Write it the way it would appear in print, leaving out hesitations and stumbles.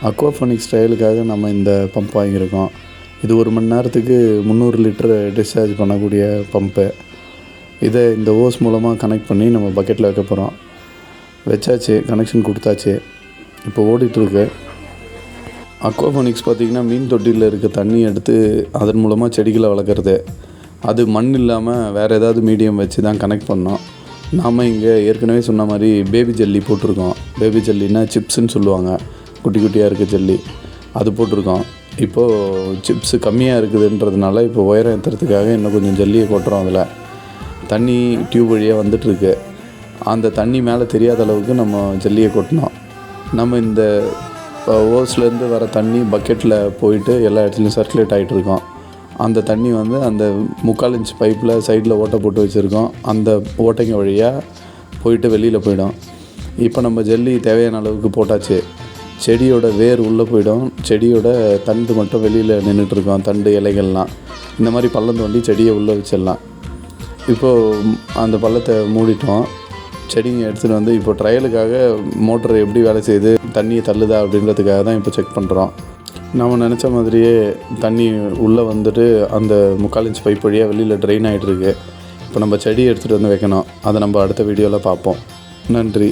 Aquaponics ஸ்டைலுக்காக நம்ம இந்த pump வாங்கியிருக்கோம். இது 1 மணி நேரத்துக்கு 300 லிட்டர் டிஸ்சார்ஜ் பண்ணக்கூடிய பம்ப்பு. இதை இந்த ஓஸ் மூலமாக கனெக்ட் பண்ணி நம்ம பக்கெட்டில் வைக்க போகிறோம். வச்சாச்சு, கனெக்ஷன் கொடுத்தாச்சு. இப்போ ஓடிட்டுருக்கு. அக்வாஃபோனிக்ஸ் பார்த்திங்கன்னா மீன் தொட்டியில் இருக்க தண்ணி எடுத்து அதன் மூலமாக செடிகளை வளர்க்குறது. அது மண் இல்லாமல் வேறு ஏதாவது மீடியம் வச்சு தான் கனெக்ட் பண்ணோம். நாம் இங்கே ஏற்கனவே சொன்ன மாதிரி பேபி ஜல்லி போட்டிருக்கோம். பேபி ஜல்லின்னா சிப்ஸுன்னு சொல்லுவாங்க, குட்டி குட்டியாக இருக்க ஜல்லி, அது போட்டிருக்கோம். இப்போது சிப்ஸு கம்மியாக இருக்குதுன்றதுனால இப்போ உயரம் ஏற்றுறதுக்காக இன்னும் கொஞ்சம் ஜல்லியை கொட்டுறோம். அதில் தண்ணி டியூப் வழியாக வந்துட்டுருக்கு. அந்த தண்ணி மேலே தெரியாத அளவுக்கு நம்ம ஜல்லியை கொட்டினோம். நம்ம இந்த ஓஸ்லேருந்து வர தண்ணி பக்கெட்டில் போயிட்டு எல்லா இடத்துலையும் சர்க்குலேட் ஆகிட்டுருக்கோம். அந்த தண்ணி வந்து அந்த 3/4 இன்ச் பைப்பில் சைடில் ஓட்டை போட்டு வச்சுருக்கோம். அந்த ஓட்டைங்க வழியாக போயிட்டு வெளியில் போயிடும். இப்போ நம்ம ஜல்லி தேவையான அளவுக்கு போட்டாச்சு. செடியோட வேர் உள்ளே போயிடும். செடியோட தண்டு மட்டும் வெளியில் நின்றுட்டுருக்கோம். தண்டு இலைகள்லாம் இந்த மாதிரி பள்ளம் தோண்டி செடியை உள்ளே வச்சிடலாம். இப்போது அந்த பள்ளத்தை மூடிட்டோம். செடிங்க எடுத்துகிட்டு வந்து இப்போ ட்ரையலுக்காக மோட்டர் எப்படி வேலை செய்யுது, தண்ணியை தள்ளுதா அப்படின்றதுக்காக தான் இப்போ செக் பண்ணுறோம். நம்ம நினச்ச மாதிரியே தண்ணி உள்ளே வந்துட்டு அந்த 3/4 இன்ச் பைப் வழியாக வெளியில் ட்ரெயின் ஆகிட்டுருக்கு. இப்போ நம்ம செடி எடுத்துகிட்டு வந்து வைக்கணும். அதை நம்ம அடுத்த வீடியோவில் பார்ப்போம். நன்றி.